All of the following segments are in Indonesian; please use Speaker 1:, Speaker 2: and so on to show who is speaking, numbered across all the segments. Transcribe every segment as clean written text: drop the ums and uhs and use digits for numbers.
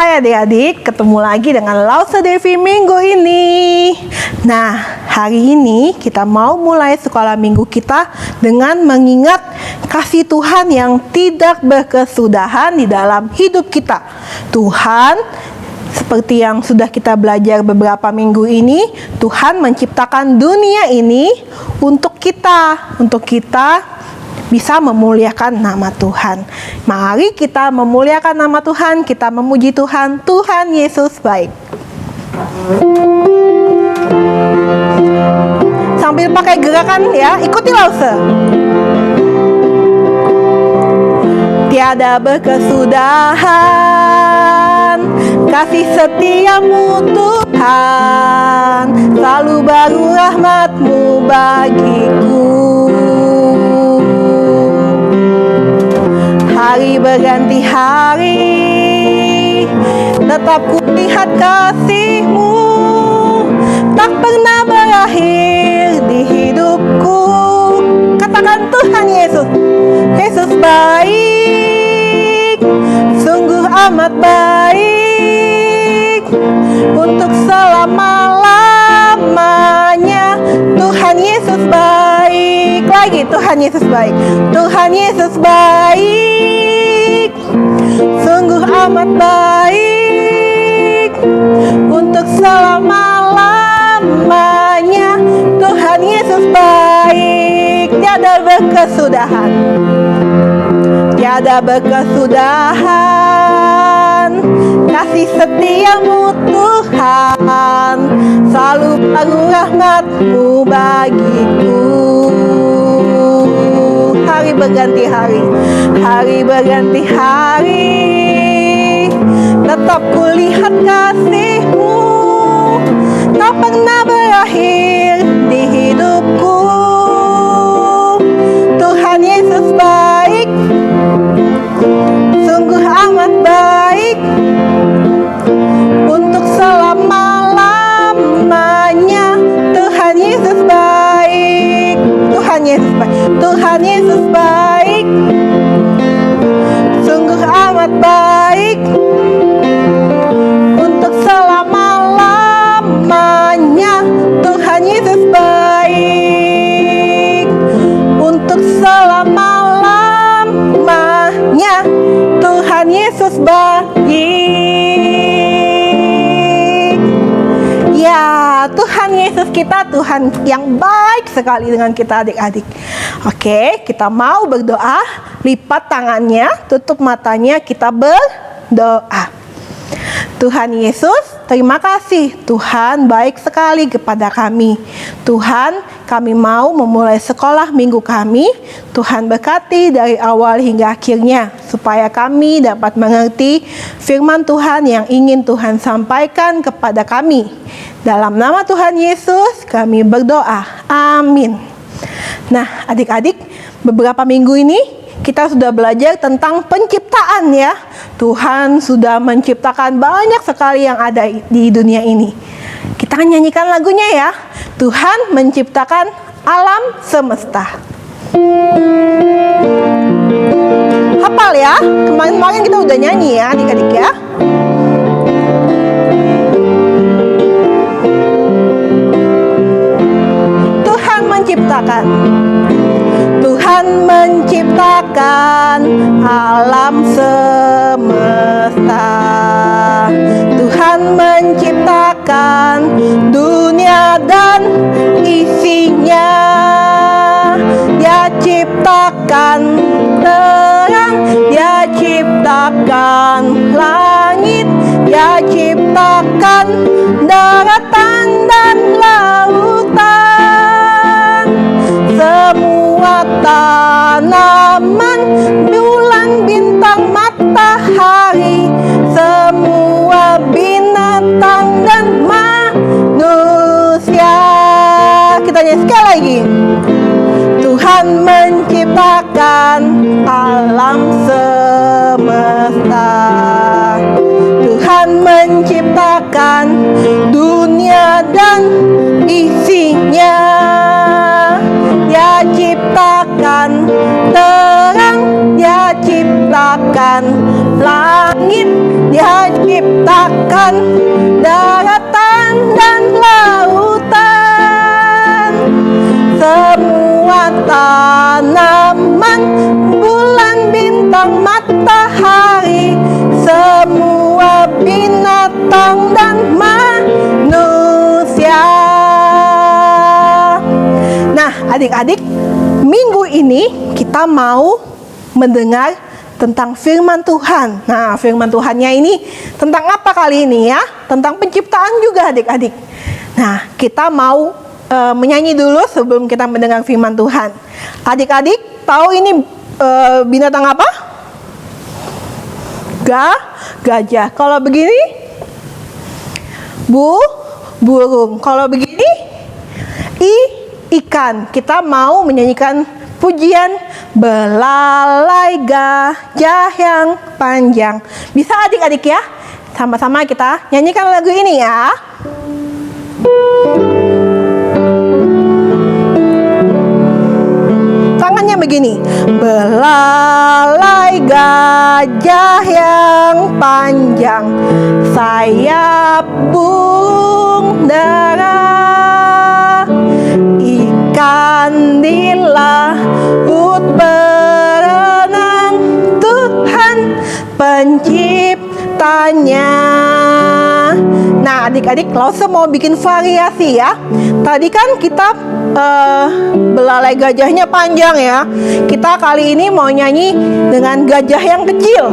Speaker 1: Hai adik-adik, ketemu lagi dengan Lausa Devi minggu ini. Nah, hari ini kita mau mulai sekolah minggu kita dengan mengingat kasih Tuhan yang tidak berkesudahan di dalam hidup kita. Tuhan, seperti yang sudah kita belajar beberapa minggu ini, Tuhan menciptakan dunia ini untuk kita bisa memuliakan nama Tuhan. Mari kita memuliakan nama Tuhan, kita memuji Tuhan. Tuhan Yesus baik. Sambil pakai gerakan ya, ikuti Lause. Tiada berkesudahan kasih setiamu Tuhan, selalu baru rahmat-Mu bagiku. Hari berganti hari, tetap kulihat kasih-Mu, tak pernah berakhir di hidupku. Katakan Tuhan Yesus, Yesus baik, sungguh amat baik, untuk selama-lamanya. Tuhan Yesus baik, lagi Tuhan Yesus baik, Tuhan Yesus baik, sungguh amat baik, untuk selama-lamanya. Tuhan Yesus baik, tiada berkesudahan, tiada berkesudahan kasih setiamu Tuhan, selalu baru rahmat-Mu bagiku. Hari berganti hari, hari berganti hari, tetap kulihat kasih-Mu, tak pernah berakhir di hidupku. Tuhan Yesus baik, sungguh amat baik, untuk selama-lamanya. Tuhan Yesus baik, Tuhan Yesus baik, Tuhan Yesus baik, sungguh amat baik, untuk selama-lamanya. Tuhan Yesus baik, untuk selama-lamanya. Tuhan Yesus baik. Ya, Tuhan Yesus kita Tuhan yang baik sekali dengan kita adik-adik. Oke, kita mau berdoa. Lipat tangannya, tutup matanya, kita berdoa. Tuhan Yesus, terima kasih. Tuhan baik sekali kepada kami. Tuhan, kami mau memulai sekolah minggu kami. Tuhan berkati dari awal hingga akhirnya, supaya kami dapat mengerti firman Tuhan yang ingin Tuhan sampaikan kepada kami. Dalam nama Tuhan Yesus kami berdoa. Amin. Nah, adik-adik, beberapa minggu ini kita sudah belajar tentang penciptaan ya. Tuhan sudah menciptakan banyak sekali yang ada di dunia ini. Kita nyanyikan lagunya ya. Tuhan menciptakan alam semesta. Hafal ya? Kemarin-kemarin kita udah nyanyi ya adik-adik ya. Tuhan menciptakan alam semesta. Tuhan menciptakan dunia dan isinya. Dia ciptakan terang, Dia ciptakan langit, Dia ciptakan daratan dan lautan. Semua tanaman, bulan, bintang, matahari, semua binatang dan manusia. Kita nyanyi sekali lagi. Tuhan menciptakan alam semesta. Tuhan menciptakan dunia dan isinya. Dia ciptakan terang, Dia ciptakan langit Dia ciptakan, daratan dan lautan, semua tanaman, bulan, bintang, matahari, semua binatang dan manusia. Nah, adik-adik, minggu ini kita mau mendengar tentang firman Tuhan. Nah, firman Tuhannya ini tentang apa kali ini ya? Tentang penciptaan juga adik-adik. Nah, kita mau menyanyi dulu sebelum kita mendengar firman Tuhan. Adik-adik tahu ini binatang apa? Gajah. Kalau begini? Burung. Kalau begini? Ikan. Kita mau menyanyikan pujian belalai gajah yang panjang. Bisa adik-adik ya? Sama-sama kita nyanyikan lagu ini ya. Tangannya begini. Belalai gajah yang panjang, sayap burung dara, ikan di laut berenang, Tuhan penciptanya. Nah, adik-adik, Lause mau bikin variasi ya. Tadi kan kita belalai gajahnya panjang ya. Kita kali ini mau nyanyi dengan gajah yang kecil.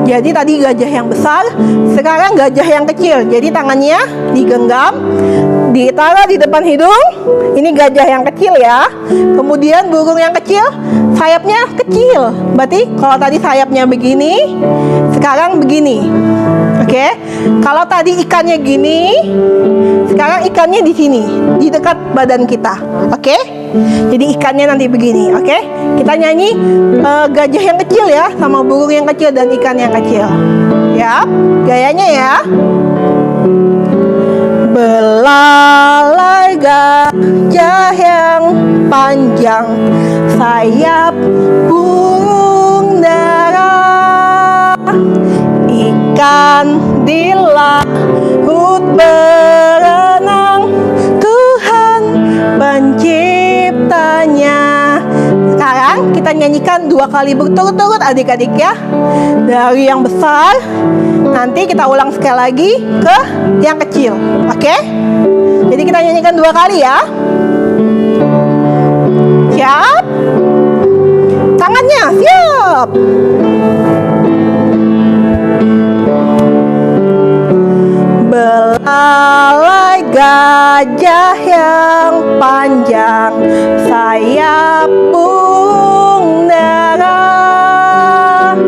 Speaker 1: Jadi tadi gajah yang besar, sekarang gajah yang kecil. Jadi tangannya digenggam, ditaruh di depan hidung. Ini gajah yang kecil ya. Kemudian burung yang kecil, sayapnya kecil. Berarti kalau tadi sayapnya begini, sekarang begini. Oke. Kalau tadi ikannya gini, sekarang ikannya di sini, di dekat badan kita. Oke. Jadi ikannya nanti begini. Oke. Kita nyanyi gajah yang kecil ya, sama burung yang kecil dan ikan yang kecil. Ya, gayanya ya. Belalai gajah yang panjang, sayap burung dara, ikan di laut berenang, Tuhan penciptanya. Sekarang kita nyanyikan 2 kali berturut-turut adik-adik ya. Dari yang besar, nanti kita ulang sekali lagi ke yang kecil. Oke? Jadi kita nyanyikan 2 kali ya. Siap? Tangannya siap. Belalai gajah yang panjang, sayap burung dara,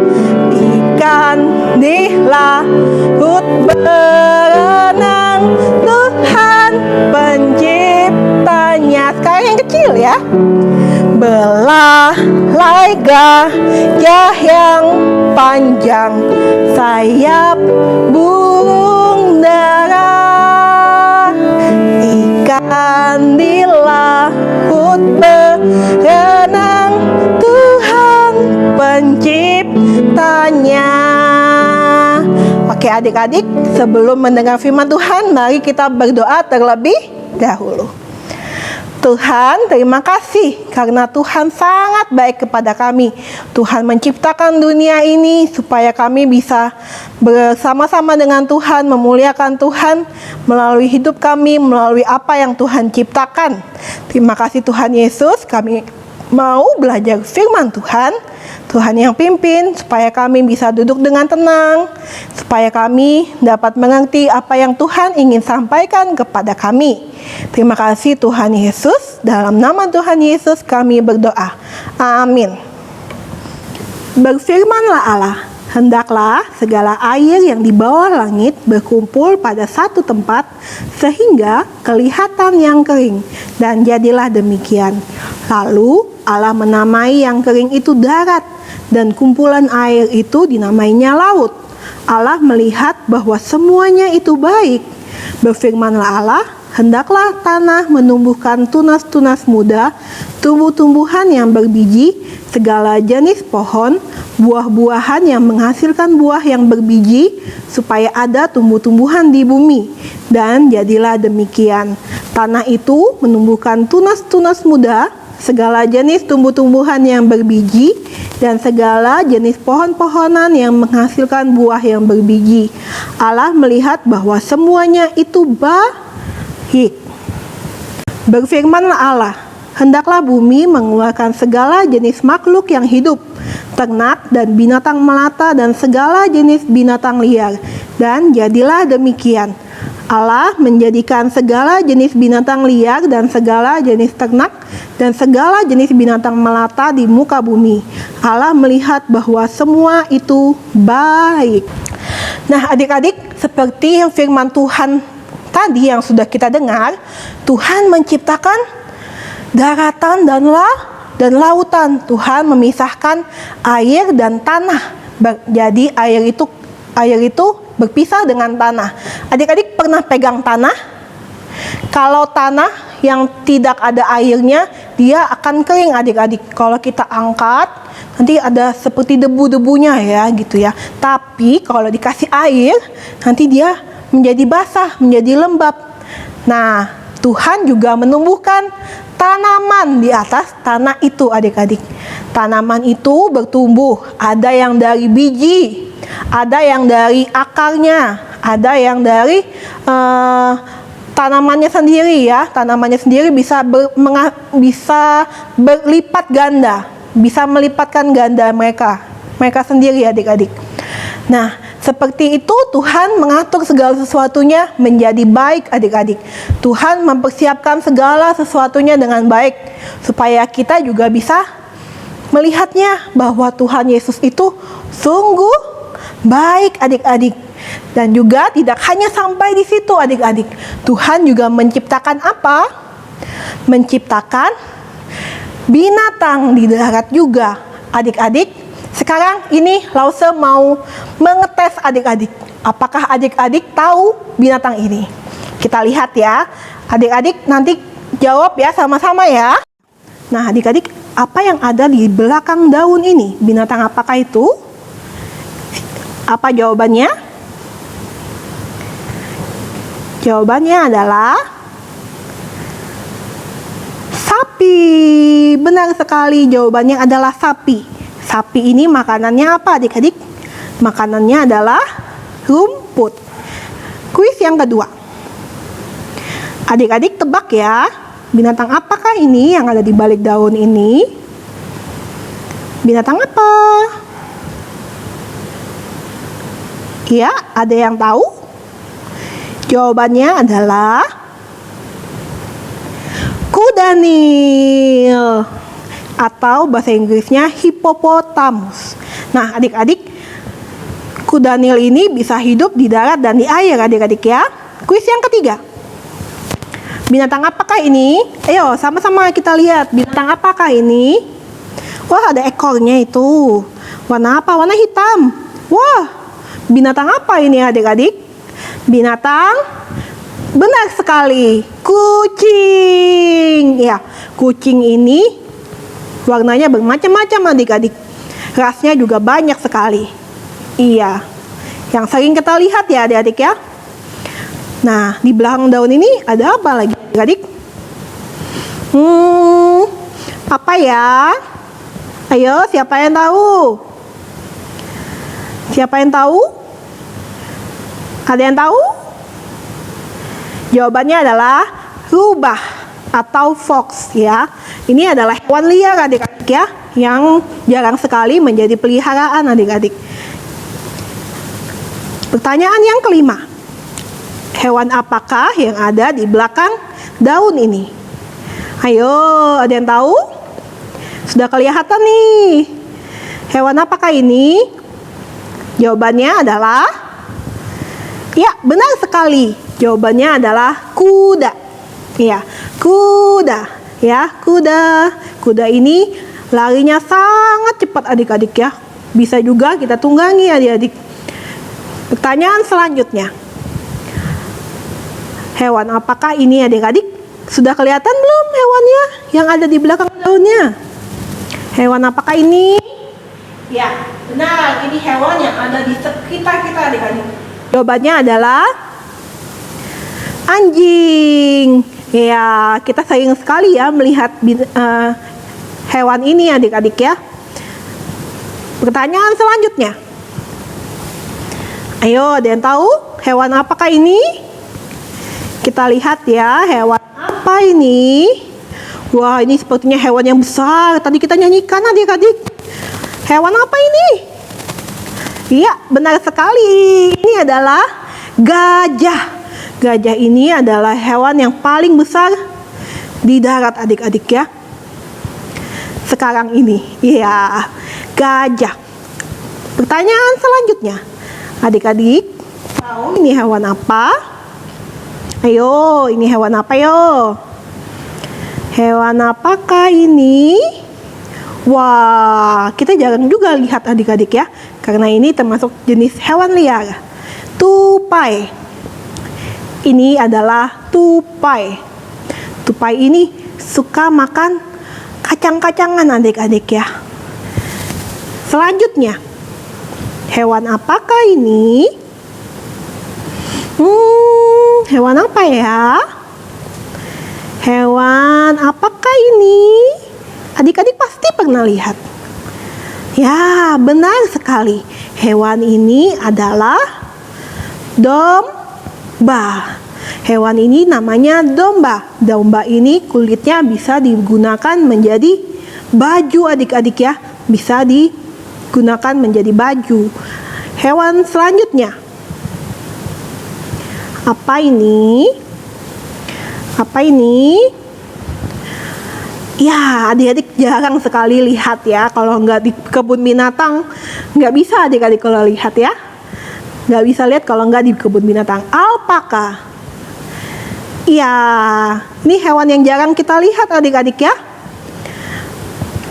Speaker 1: ikan di laut berenang, Tuhan penciptanya. Sekarang yang kecil ya. Belalai gajah yang panjang, sayap burung dara, ikan di laut berenang, Tuhan penciptanya. Oke adik-adik, sebelum mendengar firman Tuhan, mari kita berdoa terlebih dahulu. Tuhan, terima kasih karena Tuhan sangat baik kepada kami. Tuhan menciptakan dunia ini supaya kami bisa bersama-sama dengan Tuhan, memuliakan Tuhan melalui hidup kami, melalui apa yang Tuhan ciptakan. Terima kasih Tuhan Yesus, kami mau belajar firman Tuhan. Tuhan yang pimpin supaya kami bisa duduk dengan tenang, supaya kami dapat mengerti apa yang Tuhan ingin sampaikan kepada kami. Terima kasih Tuhan Yesus, dalam nama Tuhan Yesus kami berdoa. Amin. Berfirmanlah Allah, hendaklah segala air yang di bawah langit berkumpul pada satu tempat sehingga kelihatan yang kering, dan jadilah demikian. Lalu Allah menamai yang kering itu darat, dan kumpulan air itu dinamainya laut. Allah melihat bahwa semuanya itu baik. Berfirmanlah Allah, hendaklah tanah menumbuhkan tunas-tunas muda, tumbuh-tumbuhan yang berbiji, segala jenis pohon, buah-buahan yang menghasilkan buah yang berbiji, supaya ada tumbuh-tumbuhan di bumi. Dan jadilah demikian. Tanah itu menumbuhkan tunas-tunas muda, segala jenis tumbuh-tumbuhan yang berbiji, dan segala jenis pohon-pohonan yang menghasilkan buah yang berbiji. Allah melihat bahwa semuanya itu baik. Berfirmanlah Allah, hendaklah bumi mengeluarkan segala jenis makhluk yang hidup, ternak dan binatang melata dan segala jenis binatang liar. Dan jadilah demikian. Allah menjadikan segala jenis binatang liar dan segala jenis ternak dan segala jenis binatang melata di muka bumi. Allah melihat bahwa semua itu baik. Nah, adik-adik, seperti yang firman Tuhan tadi yang sudah kita dengar, Tuhan menciptakan daratan dan lautan. Tuhan memisahkan air dan tanah. Jadi air itu berpisah dengan tanah. Adik-adik pernah pegang tanah? Kalau tanah yang tidak ada airnya, dia akan kering adik-adik. Kalau kita angkat, nanti ada seperti debu-debunya ya gitu ya. Tapi kalau dikasih air, nanti dia menjadi basah, menjadi lembab. Nah, Tuhan juga menumbuhkan tanaman di atas tanah itu adik-adik. Tanaman itu bertumbuh, ada yang dari biji, ada yang dari akarnya, ada yang dari tanamannya sendiri ya. Tanamannya sendiri bisa berlipat ganda, bisa melipatkan ganda mereka sendiri adik-adik. Nah, seperti itu Tuhan mengatur segala sesuatunya menjadi baik adik-adik. Tuhan mempersiapkan segala sesuatunya dengan baik supaya kita juga bisa melihatnya bahwa Tuhan Yesus itu sungguh baik adik-adik. Dan juga tidak hanya sampai di situ adik-adik. Tuhan juga menciptakan apa? Menciptakan binatang di darat juga adik-adik. Sekarang ini Lause mau mengetes adik-adik. Apakah adik-adik tahu binatang ini? Kita lihat ya. Adik-adik nanti jawab ya sama-sama ya. Nah adik-adik, apa yang ada di belakang daun ini? Binatang apakah itu? Apa jawabannya? Jawabannya adalah sapi. Benar sekali, jawabannya adalah sapi. Sapi ini makanannya apa adik-adik? Makanannya adalah rumput. Kuis yang kedua. Adik-adik tebak ya, binatang apakah ini yang ada di balik daun ini? Binatang apa? Ya, ada yang tahu? Jawabannya adalah kuda Nil, atau bahasa Inggrisnya hippopotamus. Nah adik-adik, kuda Nil ini bisa hidup di darat dan di air adik-adik ya. Kuis yang ketiga. Binatang apakah ini? Ayo sama-sama kita lihat. Binatang apakah ini? Wah, ada ekornya itu. Warna apa? Warna hitam. Wah, binatang apa ini adik-adik? Binatang, benar sekali, kucing. Ya, kucing ini warnanya bermacam-macam adik-adik. Rasnya juga banyak sekali. Iya, yang sering kita lihat ya adik-adik ya. Nah, di belakang daun ini ada apa lagi adik-adik? Apa ya? Ayo, siapa yang tahu? Siapa yang tahu? Ada yang tahu? Jawabannya adalah rubah atau fox ya. Ini adalah hewan liar adik-adik ya, yang jarang sekali menjadi peliharaan adik-adik. Pertanyaan yang kelima. Hewan apakah yang ada di belakang daun ini? Ayo, ada yang tahu? Sudah kelihatan nih. Hewan apakah ini? Jawabannya adalah, ya, benar sekali. Jawabannya adalah kuda. Ya, kuda. Ya, kuda. Kuda ini larinya sangat cepat adik-adik ya. Bisa juga kita tunggangi adik-adik. Pertanyaan selanjutnya. Hewan apakah ini adik-adik? Sudah kelihatan belum hewannya yang ada di belakang daunnya? Hewan apakah ini? Ya, benar. Ini hewan yang ada di sekitar kita adik-adik. Jawabannya adalah anjing. Ya, kita sayang sekali ya melihat hewan ini adik-adik ya. Pertanyaan selanjutnya. Ayo, ada yang tahu hewan apakah ini? Kita lihat ya, hewan apa ini? Wah, ini sepertinya hewan yang besar. Tadi kita nyanyikan adik-adik. Hewan apa ini? Iya, benar sekali. Ini adalah gajah. Gajah ini adalah hewan yang paling besar di darat adik-adik ya. Sekarang ini, iya, gajah. Pertanyaan selanjutnya, adik-adik, tahu ini hewan apa? Ayo, ini hewan apa yo? Hewan apakah ini? Wah, kita jarang juga lihat adik-adik ya, karena ini termasuk jenis hewan liar. Tupai. Ini adalah tupai. Tupai ini suka makan kacang-kacangan adik-adik ya. Selanjutnya, hewan apakah ini? Hewan apa ya? Hewan apakah ini? Adik-adik pasti pernah lihat. Ya, benar sekali. Hewan ini adalah domba. Hewan ini namanya domba. Domba ini kulitnya bisa digunakan menjadi baju adik-adik ya. Bisa digunakan menjadi baju. Hewan selanjutnya. Apa ini? Apa ini? Ya, adik-adik jarang sekali lihat ya. Kalau nggak di kebun binatang, nggak bisa adik-adik kalau lihat ya. Nggak bisa lihat kalau nggak di kebun binatang. Alpaka. Iya, ini hewan yang jarang kita lihat adik-adik ya.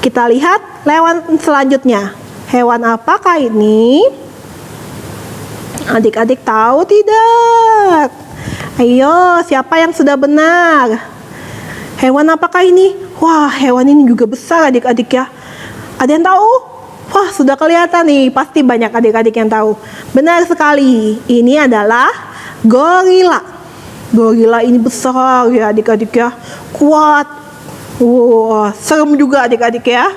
Speaker 1: Kita lihat hewan selanjutnya. Hewan apakah ini? Adik-adik tahu tidak? Ayo, siapa yang sudah benar? Hewan apakah ini? Wah, hewan ini juga besar adik-adik ya. Ada yang tahu? Wah, sudah kelihatan nih. Pasti banyak adik-adik yang tahu. Benar sekali. Ini adalah gorila. Gorila ini besar ya adik-adik ya. Kuat. Wah, serem juga adik-adik ya.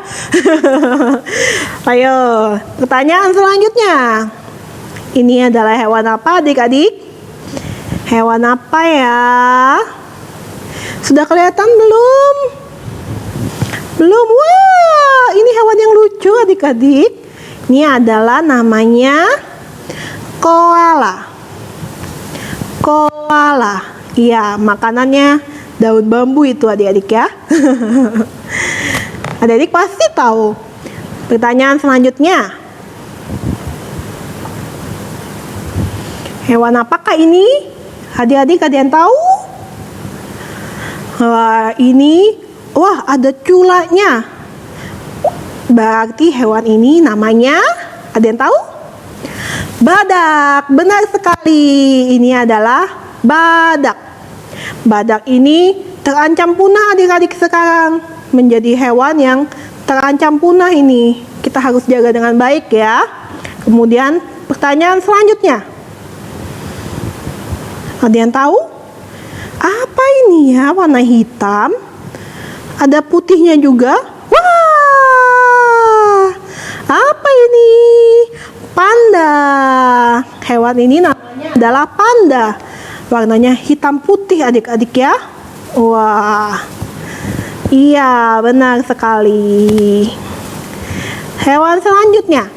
Speaker 1: Ayo, pertanyaan selanjutnya. Ini adalah hewan apa adik-adik? Hewan apa ya? Sudah kelihatan belum? Belum. Wah, ini hewan yang lucu adik-adik. Ini adalah namanya koala. Koala. Iya, makanannya daun bambu itu adik-adik ya. Adik-adik pasti tahu. Pertanyaan selanjutnya. Hewan apakah ini? Adik-adik ada yang tahu? Wah, ini ada culanya. Berarti hewan ini namanya, ada yang tahu? Badak. Benar sekali. Ini adalah badak. Badak ini terancam punah adik-adik sekarang. Menjadi hewan yang terancam punah ini. Kita harus jaga dengan baik ya. Kemudian pertanyaan selanjutnya. Ada yang tahu? Apa ini ya, warna hitam? Ada putihnya juga. Wah, apa ini? Panda. Hewan ini namanya adalah panda. Warnanya hitam putih adik-adik ya. Wah, iya benar sekali. Hewan selanjutnya.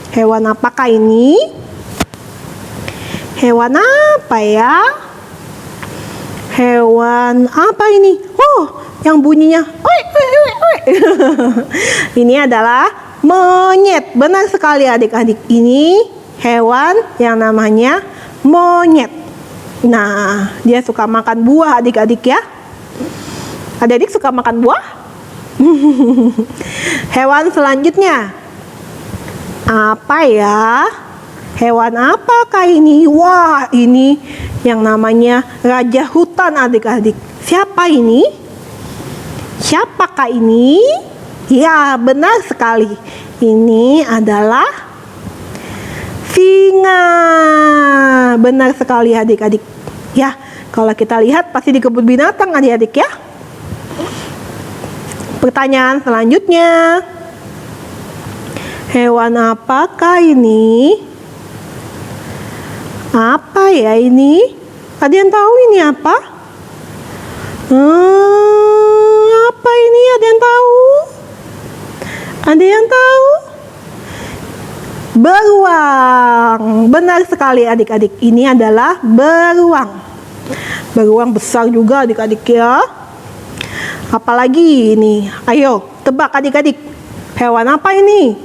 Speaker 1: Hewan apakah ini? Hewan apa ya? Hewan apa ini? Oh, yang bunyinya oi, oi, oi, oi. Ini adalah monyet. Benar sekali adik-adik. Ini hewan yang namanya monyet. Nah, dia suka makan buah adik-adik ya. Adik-adik suka makan buah? Hewan selanjutnya. Apa ya? Hewan apakah ini? Wah, ini yang namanya raja hutan adik-adik. Siapa ini? Siapakah ini? Ya, benar sekali. Ini adalah singa. Benar sekali adik-adik. Ya, kalau kita lihat pasti di kebun binatang adik-adik ya. Pertanyaan selanjutnya. Hewan apakah ini? Apa ya ini? Ada yang tahu ini apa? Apa ini? Ada yang tahu? Ada yang tahu? Beruang. Benar sekali adik-adik. Ini adalah beruang. Beruang besar juga adik-adik ya. Apalagi ini? Ayo tebak adik-adik. Hewan apa ini?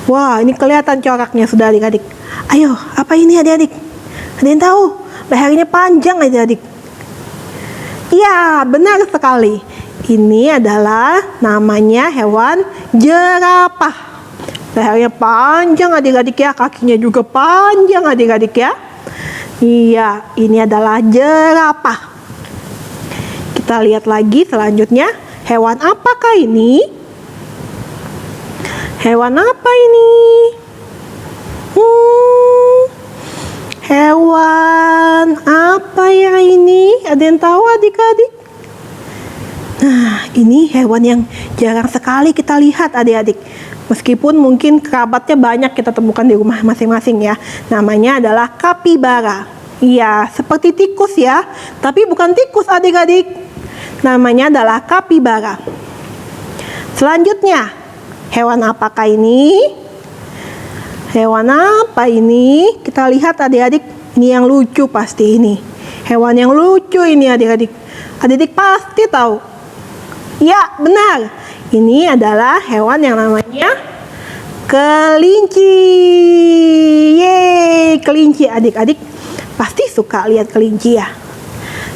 Speaker 1: Wah, ini kelihatan coraknya sudah adik-adik. Ayo, apa ini adik-adik? Ada yang tahu? Lehernya panjang adik-adik. Ya, benar sekali. Ini adalah namanya hewan jerapah. Lehernya panjang adik-adik ya. Kakinya juga panjang adik-adik ya. Iya, ini adalah jerapah. Kita lihat lagi selanjutnya. Hewan apakah ini? Hewan apa ini? Hewan apa ya ini? Ada yang tahu adik-adik? Nah, ini hewan yang jarang sekali kita lihat adik-adik. Meskipun mungkin kerabatnya banyak kita temukan di rumah masing-masing ya. Namanya adalah kapibara. Iya, seperti tikus ya. Tapi bukan tikus adik-adik. Namanya adalah kapibara. Selanjutnya, hewan apakah ini? Hewan apa ini? Kita lihat adik-adik. Ini yang lucu pasti ini. Hewan yang lucu ini adik-adik. Adik-adik pasti tahu. Ya, benar. Ini adalah hewan yang namanya kelinci. Yeay, kelinci adik-adik. Pasti suka lihat kelinci ya.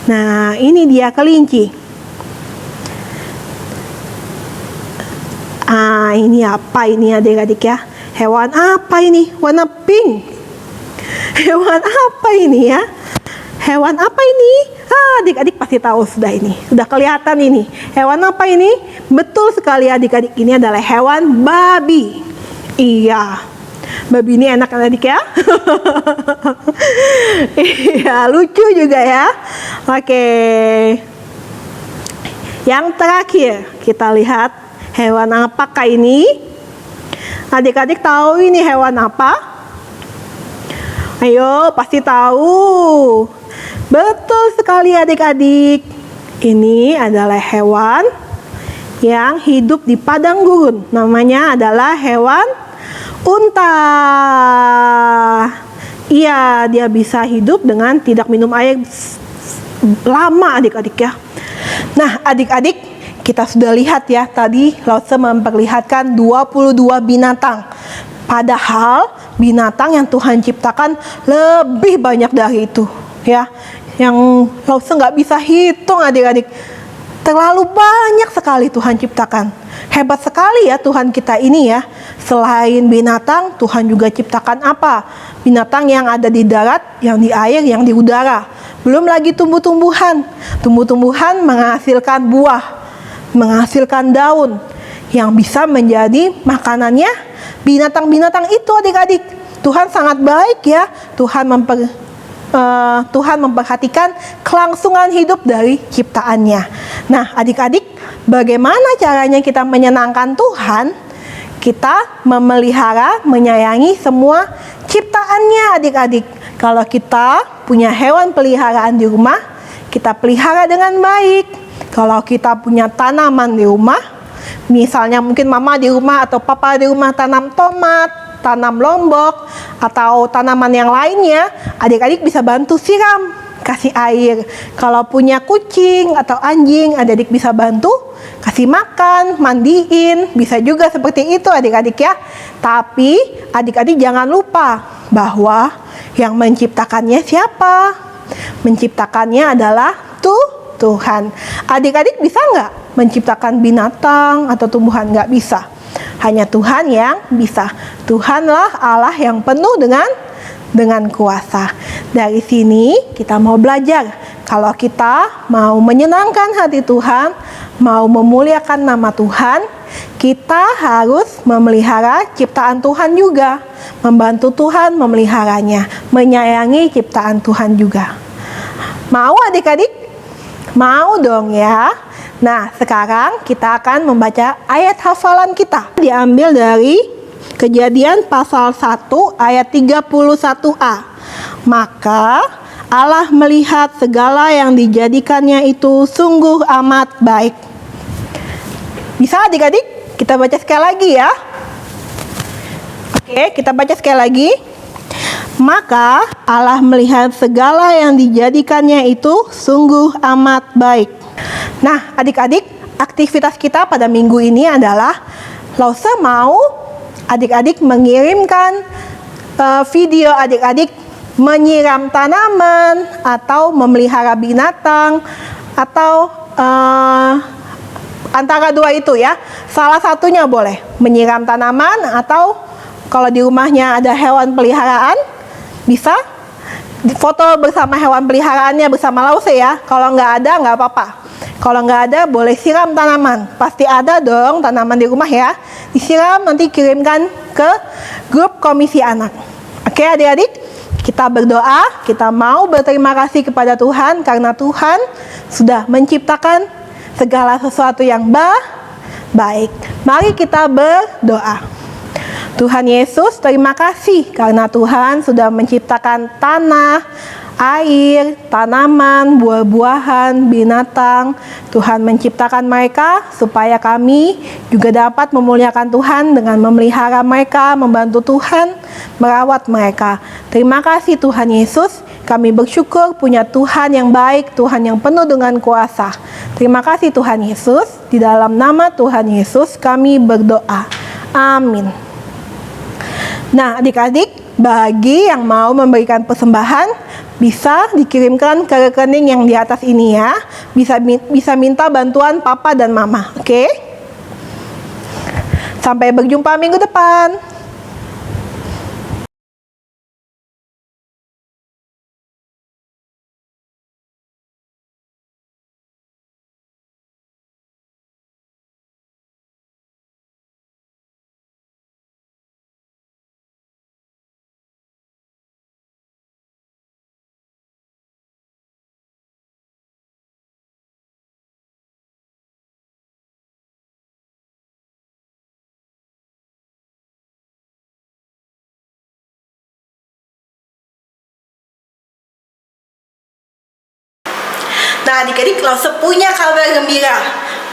Speaker 1: Nah, ini dia kelinci. Ini apa ini adik-adik ya? Hewan apa ini? Warna pink. Hewan apa ini ya? Hewan apa ini? Adik-adik pasti tahu sudah ini. Sudah kelihatan ini. Hewan apa ini? Betul sekali adik-adik. Ini adalah hewan babi. Iya. Babi ini enak adik ya? Iya, lucu juga ya. Oke. Yang terakhir, kita lihat hewan apakah ini? Adik-adik tahu ini hewan apa? Ayo, pasti tahu. Betul sekali adik-adik. Ini adalah hewan yang hidup di padang gurun. Namanya adalah hewan unta. Iya, dia bisa hidup dengan tidak minum air lama adik-adik ya. Nah, adik-adik, kita sudah lihat ya tadi Lao Tse memperlihatkan 22 binatang. Padahal binatang yang Tuhan ciptakan lebih banyak dari itu ya. Yang Lao Tse nggak bisa hitung adik-adik. Terlalu banyak sekali Tuhan ciptakan. Hebat sekali ya Tuhan kita ini ya. Selain binatang, Tuhan juga ciptakan apa? Binatang yang ada di darat, yang di air, yang di udara. Belum lagi tumbuh-tumbuhan. Tumbuh-tumbuhan menghasilkan buah, menghasilkan daun yang bisa menjadi makanannya binatang-binatang itu adik-adik. Tuhan sangat baik ya. Tuhan memperhatikan kelangsungan hidup dari ciptaannya. Nah, adik-adik, bagaimana caranya kita menyenangkan Tuhan? Kita memelihara, menyayangi semua ciptaannya adik-adik. Kalau kita punya hewan peliharaan di rumah, kita pelihara dengan baik. Kalau kita punya tanaman di rumah, misalnya mungkin mama di rumah atau papa di rumah tanam tomat, tanam lombok, atau tanaman yang lainnya, adik-adik bisa bantu siram, kasih air. Kalau punya kucing atau anjing, adik-adik bisa bantu kasih makan, mandiin, bisa juga seperti itu adik-adik ya. Tapi adik-adik jangan lupa bahwa yang menciptakannya siapa? Menciptakannya adalah Tuhan. Adik-adik bisa nggak menciptakan binatang atau tumbuhan? Nggak bisa. Hanya Tuhan yang bisa. Tuhanlah Allah yang penuh dengan kuasa. Dari sini kita mau belajar. Kalau kita mau menyenangkan hati Tuhan, mau memuliakan nama Tuhan, kita harus memelihara ciptaan Tuhan juga. Membantu Tuhan memeliharanya, menyayangi ciptaan Tuhan juga. Mau adik-adik? Mau dong ya. Nah, sekarang kita akan membaca ayat hafalan kita. Diambil dari Kejadian pasal 1 ayat 31a. Maka Allah melihat segala yang dijadikannya itu sungguh amat baik. Bisa adik-adik? Kita baca sekali lagi ya. Oke, kita baca sekali lagi. Maka Allah melihat segala yang dijadikannya itu sungguh amat baik. Nah, adik-adik, aktivitas kita pada minggu ini adalah Lause mau adik-adik mengirimkan video adik-adik menyiram tanaman atau memelihara binatang atau antara dua itu ya. Salah satunya boleh menyiram tanaman atau kalau di rumahnya ada hewan peliharaan bisa foto bersama hewan peliharaannya bersama Lause ya. Kalau nggak ada nggak apa-apa. Kalau nggak ada boleh siram tanaman. Pasti ada dong tanaman di rumah ya. Disiram nanti kirimkan ke grup komisi anak. Oke adik-adik, kita berdoa. Kita mau berterima kasih kepada Tuhan karena Tuhan sudah menciptakan segala sesuatu yang baik. Mari kita berdoa. Tuhan Yesus, terima kasih karena Tuhan sudah menciptakan tanah, air, tanaman, buah-buahan, binatang. Tuhan menciptakan mereka supaya kami juga dapat memuliakan Tuhan dengan memelihara mereka, membantu Tuhan merawat mereka. Terima kasih Tuhan Yesus. Kami bersyukur punya Tuhan yang baik, Tuhan yang penuh dengan kuasa. Terima kasih Tuhan Yesus. Di dalam nama Tuhan Yesus kami berdoa. Amin. Nah, adik-adik, bagi yang mau memberikan persembahan, bisa dikirimkan ke rekening yang di atas ini ya. Bisa minta bantuan papa dan mama, oke? Sampai berjumpa minggu depan. Nah adik-adik, Lause punya kabar gembira.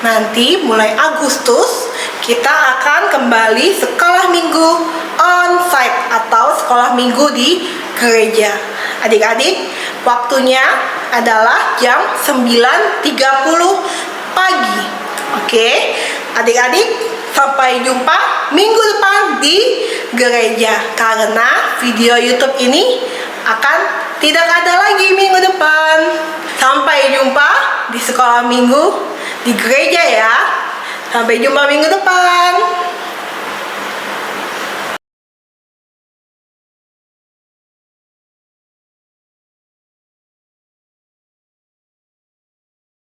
Speaker 1: Nanti mulai Agustus kita akan kembali sekolah minggu on-site atau sekolah minggu di gereja. Adik-adik, waktunya adalah jam 9.30 pagi. Oke, adik-adik, sampai jumpa minggu depan di gereja. Karena video YouTube ini akan tidak ada lagi minggu depan. Sampai jumpa di sekolah minggu di gereja ya. Sampai jumpa minggu depan.